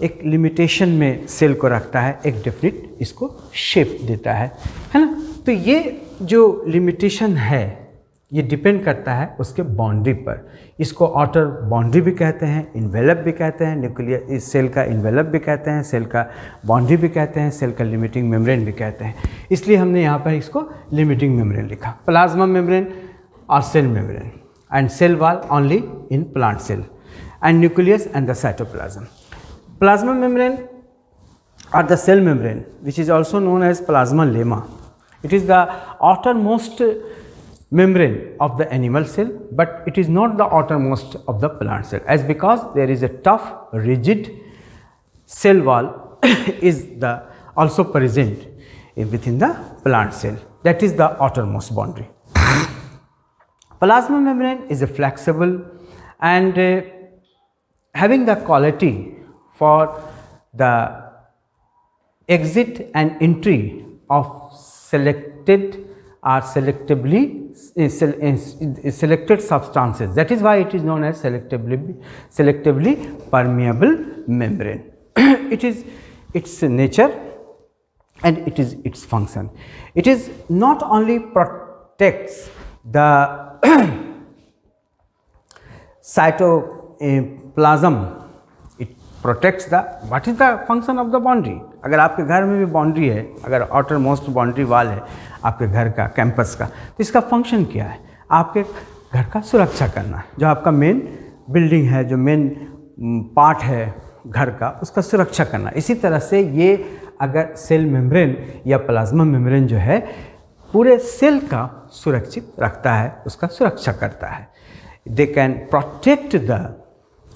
[SPEAKER 1] एक लिमिटेशन में सेल को रखता है, एक डेफिनिट इसको शेप देता है ना। तो ये जो लिमिटेशन है ये डिपेंड करता है उसके बाउंड्री पर। इसको आउटर बाउंड्री भी कहते हैं, इन्वेलप भी कहते हैं, न्यूक्लियर इस सेल का इन्वेलप भी कहते हैं, सेल का बाउंड्री भी कहते हैं, सेल का लिमिटिंग मेम्ब्रेन भी कहते हैं। इसलिए हमने यहाँ पर इसको लिमिटिंग मेम्ब्रेन लिखा। प्लाज्मा मेम्ब्रेन और cell membrane and cell wall only in plant cell, and nucleus and the cytoplasm. Plasma membrane or the cell membrane, which is also known as plasma lemma. It is the outermost membrane of the animal cell, but it is not the outermost of the plant cell, as because there is a tough rigid cell wall is the also present within the plant cell, that is the outermost boundary. Plasma membrane is a flexible and having the quality for the exit and entry of selected or selected substances. That is why it is known as selectively permeable membrane. It is its nature and it is its function. It is not only protects the cytoplasm, it protects the, what is the function of the boundary. अगर आपके घर में भी boundary है, अगर outer most boundary wall है आपके घर का, कैंपस का, तो इसका फंक्शन क्या है? आपके घर का सुरक्षा करना, जो आपका मेन बिल्डिंग है, जो मेन पार्ट है घर का, उसका सुरक्षा करना। इसी तरह से ये अगर सेल मेम्ब्रेन या प्लाज्मा मेम्ब्रेन जो है पूरे सेल का सुरक्षित रखता है, उसका सुरक्षा करता है। They can protect the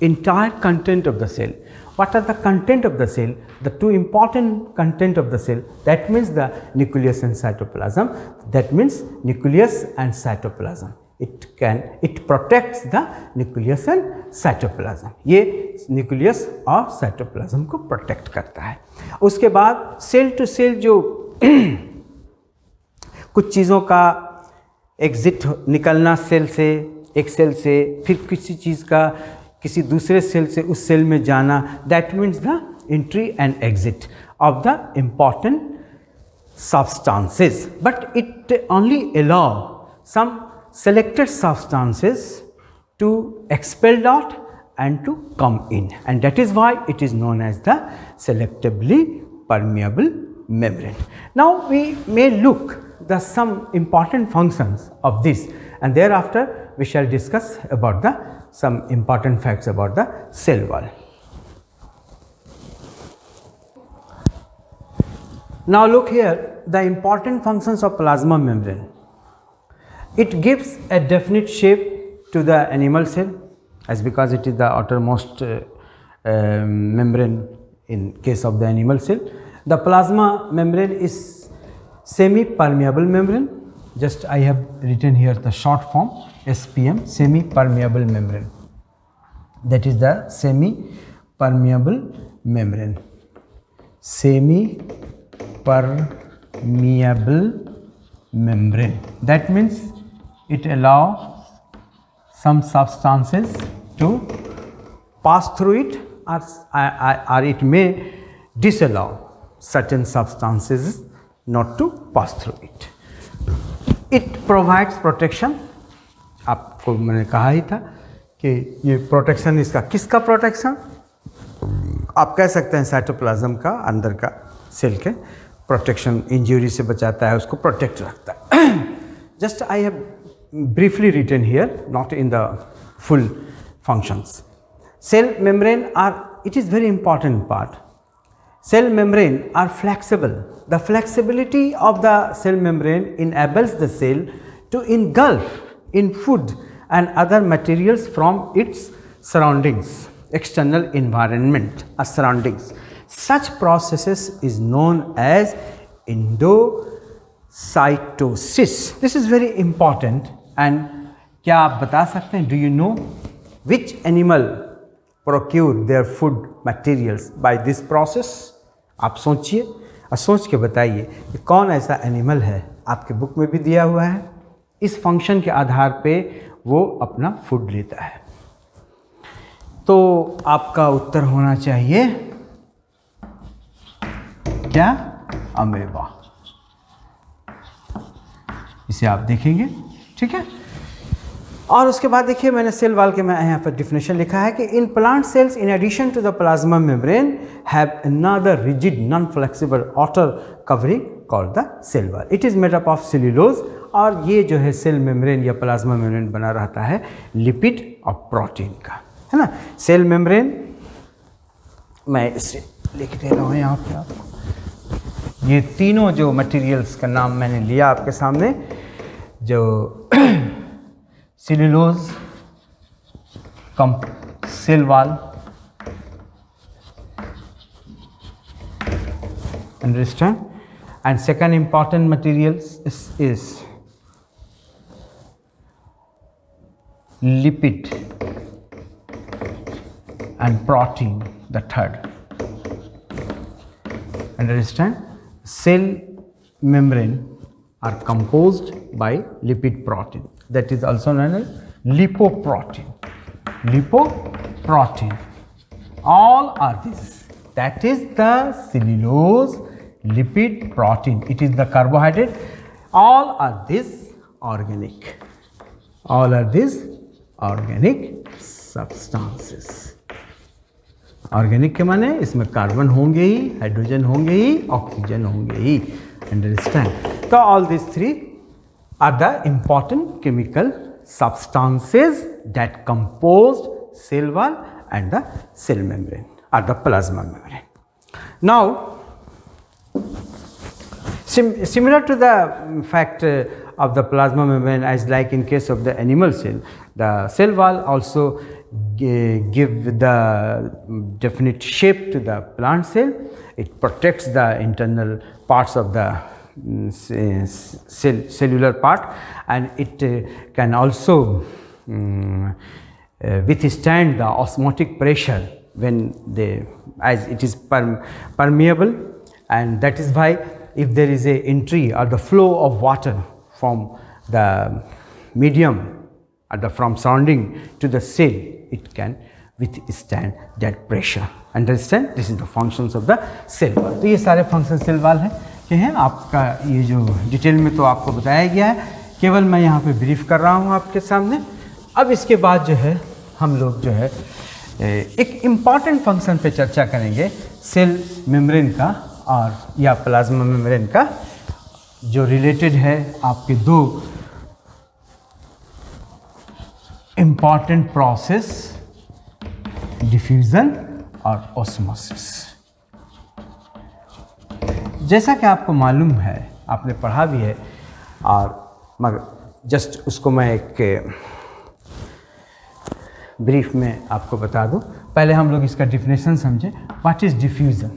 [SPEAKER 1] entire content of the cell. What are the content of the cell? The two important content of the cell, that means the nucleus and cytoplasm. That means nucleus and cytoplasm. It protects the nucleus and cytoplasm. ये nucleus और cytoplasm को protect करता है। उसके बाद cell to cell जो कुछ चीज़ों का एग्जिट निकलना सेल से, एक सेल से फिर किसी चीज़ का किसी दूसरे सेल से उस सेल में जाना, that means the entry and exit of the important substances, but it only allow some selected substances to expel out and to come in, and that is why it is known as the selectively permeable membrane. Now we may look the some important functions of this, and thereafter we shall discuss about the some important facts about the cell wall. Now look here, the important functions of plasma membrane. It gives a definite shape to the animal cell, as because it is the outermost membrane in case of the animal cell. The plasma membrane is semi-permeable membrane. Just I have written here the short form SPM, semi-permeable membrane. That is the semi-permeable membrane. Semi-permeable membrane. That means it allows some substances to pass through it, or it may disallow certain substances not to pass through it. It provides protection. आपको मैंने कहा ही था कि ये protection, इसका किसका protection? आप कह सकते हैं साइटोप्लाज्म का, अंदर का सेल के प्रोटेक्शन, इंजरी से बचाता है, उसको प्रोटेक्ट रखता है। Just I have briefly written here, not in the full functions. Cell membrane are, it is very important part. Cell membrane are flexible. The flexibility of the cell membrane enables the cell to engulf in food and other materials from its surroundings, external environment or surroundings. Such processes is known as endocytosis. This is very important. And क्या आप बता सकते हैं, do you know which animal procure their food materials by this process? आप सोचिए और सोच के बताइए कि कौन ऐसा एनिमल है, आपके बुक में भी दिया हुआ है, इस फंक्शन के आधार पे वो अपना फूड लेता है। तो आपका उत्तर होना चाहिए क्या? अमेबा। इसे आप देखेंगे, ठीक है। और उसके बाद देखिए मैंने सेल वॉल के मैं यहाँ पर डिफिनेशन लिखा है कि in plant cells in addition to the plasma membrane have another rigid non flexible outer covering called the cell wall. It is made up of cellulose, और ये जो है सेल मेम्ब्रेन या प्लाज्मा मेम्ब्रेन बना रहता है लिपिड और protein का, है ना। सेल मेम्ब्रेन मैं इसे लिख दे रहा हूँ यहाँ पे आपको। ये तीनों जो मटेरियल्स का नाम मैंने लिया आपके सामने, जो cellulose cell wall, understand, and second important materials is lipid and protein, the third, understand. Cell membrane are composed by lipid protein, that is also known as lipoprotein. Lipoprotein, all are this, that is the cellulose, lipid, protein, it is the carbohydrate, all are this organic, all are these organic substances. Organic के माने इसमें carbon होंगे ही, hydrogen होंगे ही, oxygen होंगे ही, understand. तो all this three are the important chemical substances that composed cell wall and the cell membrane or the plasma membrane. Now, similar to the fact of the plasma membrane, as like in case of the animal cell, the cell wall also give the definite shape to the plant cell. It protects the internal parts of the cellular part, and it can also withstand the osmotic pressure when they, as it is permeable, and that is why if there is a entry or the flow of water from the medium or the from surrounding to the cell, it can withstand that pressure. Understand? This is the functions of the cell wall. तो ये सारे functions cell wall हैं आपका, ये जो detail में तो आपको बताया गया है, केवल मैं यहाँ पे ब्रीफ कर रहा हूँ आपके सामने. अब इसके बाद जो है हम लोग जो है एक इम्पॉर्टेंट फंक्शन पे चर्चा करेंगे, सेल मेम्ब्रेन का और या प्लाज्मा मेम्ब्रेन का, जो रिलेटेड है आपके दो इम्पॉर्टेंट प्रोसेस, डिफ्यूजन और ऑस्मोसिस. जैसा कि आपको मालूम है, आपने पढ़ा भी है, और मगर जस्ट उसको मैं एक ब्रीफ में आपको बता दूं. पहले हम लोग इसका डिफिनेशन समझें. What is diffusion?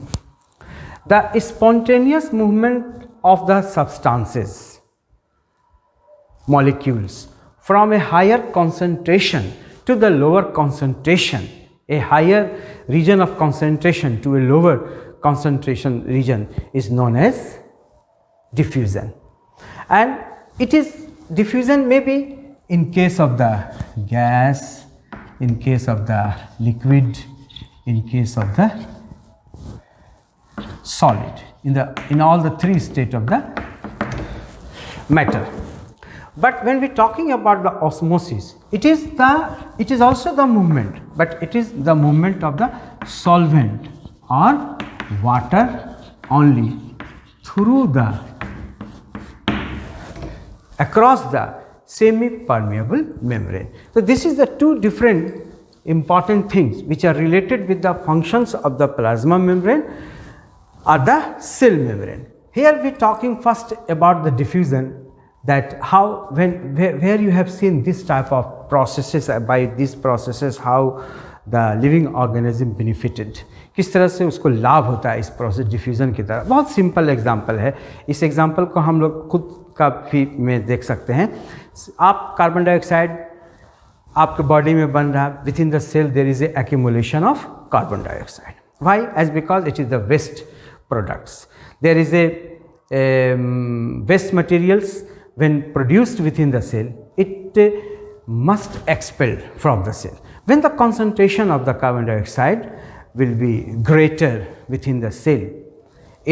[SPEAKER 1] The spontaneous movement of the substances, molecules from a higher concentration to the lower concentration, a higher region of concentration to a lower concentration region is known as diffusion. And it is diffusion may be in case of the gas, in case of the liquid, in case of the solid, in all the three states of the matter. But when we are talking about the osmosis, it is also the movement, but it is the movement of the solvent or water only through the across the semi-permeable membrane. So this is the two different important things which are related with the functions of the plasma membrane or the cell membrane. Here we are talking first about the diffusion, that how where you have seen this type of processes, by these processes how the living organism benefited, किस तरह से उसको लाभ होता है इस process diffusion की तरह. बहुत सिंपल एग्जांपल है. इस एग्जांपल को हम लोग खुद का भी में देख सकते हैं. आप कार्बन डाइऑक्साइड आपके बॉडी में बन रहा, within the cell there is a accumulation of carbon dioxide. Why? As because it is the waste products. There is a waste materials. When produced within the cell, it must expel from the cell. When the concentration of the carbon dioxide will be greater within the cell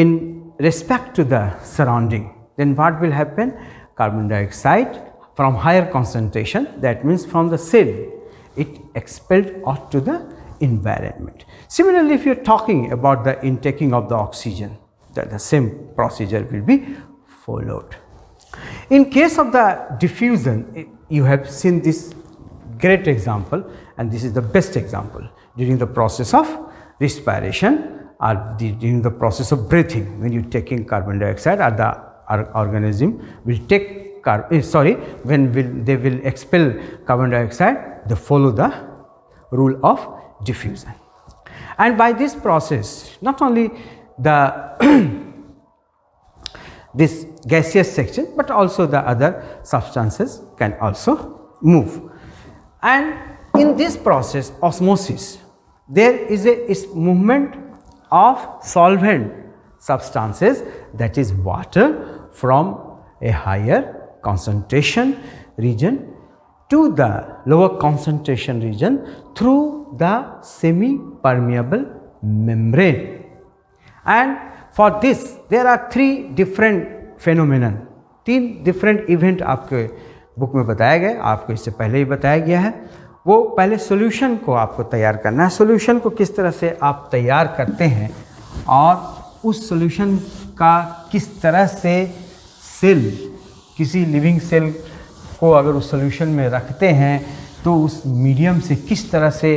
[SPEAKER 1] in respect to the surrounding, then what will happen? Carbon dioxide from higher concentration, that means from the cell, it expelled out to the environment. Similarly, if you are talking about the intaking of the oxygen, the same procedure will be followed. In case of the diffusion, you have seen this great example, and this is the best example during the process of respiration or during the process of breathing. When you are taking carbon dioxide, or the organism will take when they will expel carbon dioxide, they follow the rule of diffusion. And by this process, not only the this gaseous section, but also the other substances can also move. And in this process, osmosis, there is a movement of solvent substances, that is water, from a higher concentration region to the lower concentration region through the semi-permeable membrane. And for this there are three different phenomenon, 3 different event आपके book में बताया गया, आपको इससे पहले ही बताया गया है। वो पहले सॉल्यूशन को आपको तैयार करना है, सॉल्यूशन को किस तरह से आप तैयार करते हैं और उस सॉल्यूशन का किस तरह से सेल, किसी लिविंग सेल को अगर उस सॉल्यूशन में रखते हैं तो उस मीडियम से किस तरह से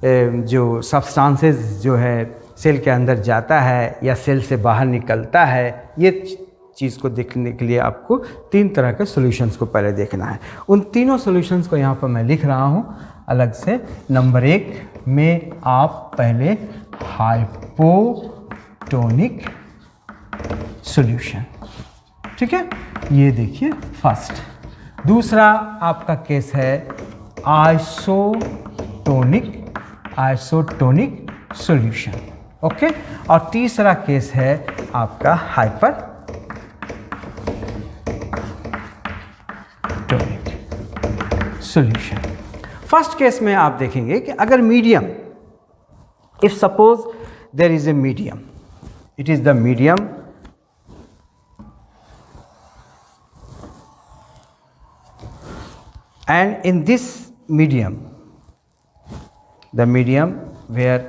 [SPEAKER 1] जो सब्सटेंसेस जो है सेल के अंदर जाता है या सेल से बाहर निकलता है, ये चीज़ को देखने के लिए आपको 3 तरह के सॉल्यूशंस को पहले देखना है। उन तीनों सॉल्यूशंस को यहाँ पर मैं लिख रहा हूँ अलग से। नंबर 1 में आप पहले हाइपोटोनिक सॉल्यूशन, ठीक है, ये देखिए फर्स्ट। दूसरा आपका केस है आइसोटोनिक सॉल्यूशन, ओके। और तीसरा केस है आपका हाइपरटोनिक सॉल्यूशन। फर्स्ट केस में आप देखेंगे कि अगर medium, if suppose there is a medium, it is the medium and in this medium, the medium where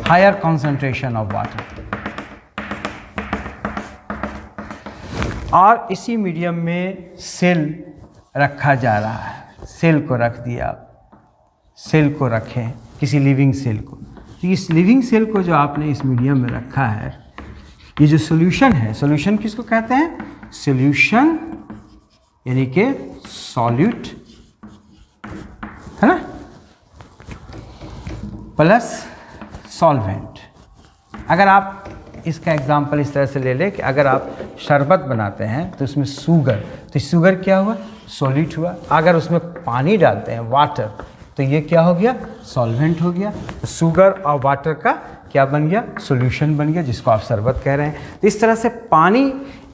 [SPEAKER 1] higher concentration of water, और इसी मीडियम में सेल रखा जा रहा है, सेल को रख दिया, सेल को रखें किसी लिविंग सेल को, तो इस लिविंग सेल को जो आपने इस मीडियम में रखा है, ये जो सॉल्यूशन है, सॉल्यूशन किसको कहते हैं? सॉल्यूशन यानी कि सॉल्यूट, है ना, प्लस सॉल्वेंट। अगर आप इसका एग्जांपल इस तरह से ले लें कि अगर आप शरबत बनाते हैं तो उसमें शुगर, तो शुगर क्या हुआ? सॉल्यूट हुआ। अगर उसमें पानी डालते हैं, वाटर, तो ये क्या हो गया? सॉल्वेंट हो गया। तो शुगर और वाटर का क्या बन गया? सॉल्यूशन बन गया, जिसको आप शरबत कह रहे हैं। तो इस तरह से पानी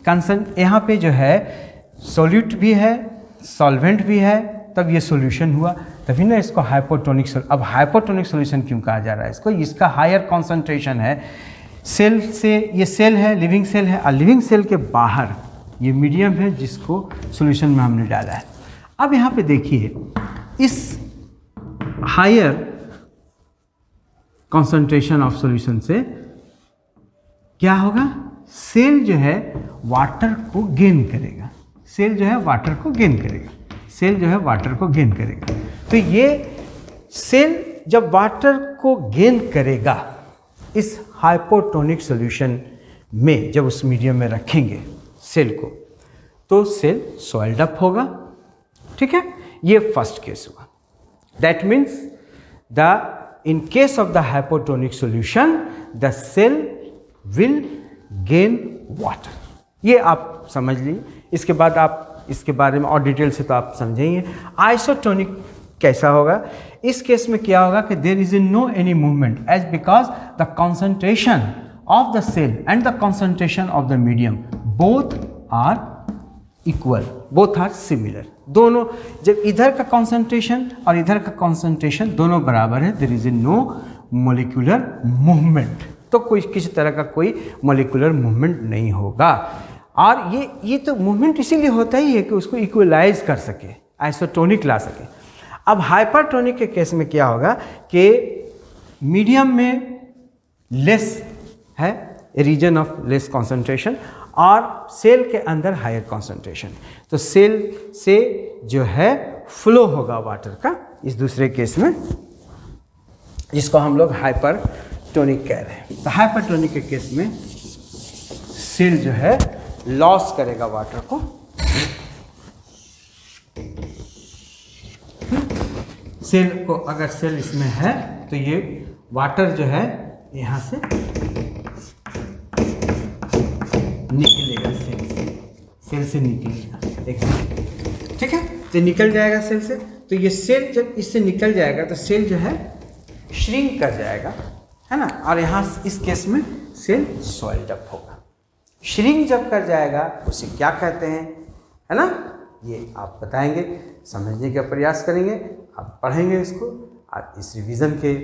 [SPEAKER 1] कंसंट यहाँ पे जो है सॉल्यूट भी है, सॉल्वेंट भी है, तब ये सॉल्यूशन हुआ, तभी ना इसको हाइपोटोनिक। अब हाइपोटोनिक सॉल्यूशन क्यों कहा जा रहा है इसको? इसका हायर कॉन्सेंट्रेशन है सेल से, ये सेल है, लिविंग सेल है, और लिविंग सेल के बाहर ये मीडियम है जिसको सॉल्यूशन में हमने डाला है। अब यहाँ पे देखिए, इस हायर कॉन्सेंट्रेशन ऑफ सॉल्यूशन से क्या होगा? सेल जो है वाटर को गेन करेगा, सेल जो है वाटर को गेन करेगा, सेल जो है वाटर को गेन करेगा। तो ये सेल जब वाटर को गेन करेगा इस हाइपोटोनिक सॉल्यूशन में, जब उस मीडियम में रखेंगे सेल को, तो सेल सॉइल्ड अप होगा, ठीक है। ये फर्स्ट केस हुआ। That means the in case of the hypotonic solution the cell will gain water. ये आप समझ लीजिए। इसके बाद आप इसके बारे में और डिटेल से तो आप समझेंगे। आइसोटोनिक कैसा होगा? इस केस में क्या होगा कि there is no any movement as because the concentration of the cell and the concentration of the medium both are equal, both are similar. दोनों, जब इधर का कॉन्सेंट्रेशन और इधर का कॉन्सेंट्रेशन दोनों बराबर है, there is no molecular movement, तो कोई किसी तरह का कोई मोलिकुलर मूवमेंट नहीं होगा। और ये तो मूवमेंट इसीलिए होता ही है कि उसको इक्वलाइज कर सके, आइसोटोनिक ला सके। अब हाइपरटोनिक के केस में क्या होगा कि मीडियम में लेस है, रीजन ऑफ लेस कॉन्सेंट्रेशन, और सेल के अंदर हायर कॉन्सेंट्रेशन, तो सेल से जो है फ्लो होगा वाटर का, इस दूसरे केस में, जिसको हम लोग हाइपरटोनिक कह रहे हैं। तो हाइपरटोनिक के केस में सेल जो है लॉस करेगा वाटर को। सेल को, अगर सेल इसमें है तो ये वाटर जो है यहाँ से निकलेगा, सेल से निकलेगा एक सेल, ठीक है। तो निकल जाएगा सेल से, तो ये सेल जब इससे निकल जाएगा तो सेल जो है श्रिंक कर जाएगा, है ना। और यहाँ इस केस में सेल सॉइल्ड अप होगा। श्रिंक जब कर जाएगा उसे क्या कहते हैं, है ना, ये आप बताएंगे, समझने का प्रयास करेंगे, आप पढ़ेंगे इसको, और इस रिवीजन के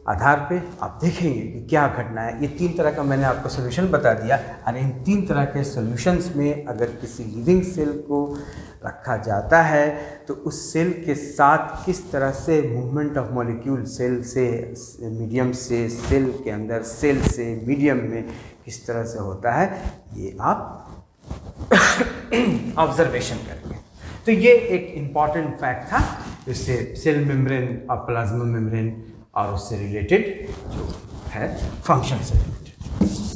[SPEAKER 1] आधार पे आप देखेंगे कि क्या घटना है। ये 3 तरह का मैंने आपको सोल्यूशन बता दिया, और इन 3 तरह के सॉल्यूशंस में अगर किसी लिविंग सेल को रखा जाता है तो उस सेल के साथ किस तरह से मूवमेंट ऑफ मॉलिक्यूल सेल से मीडियम से सेल के अंदर, सेल से मीडियम में किस तरह से होता है, ये आप ऑब्जर्वेशन करेंगे। तो ये एक इम्पॉर्टेंट फैक्ट था, इससे सेल मेम्ब्रेन और प्लाज्मा मेम्ब्रेन और उससे रिलेटेड जो है फंक्शन से रिलेटेड।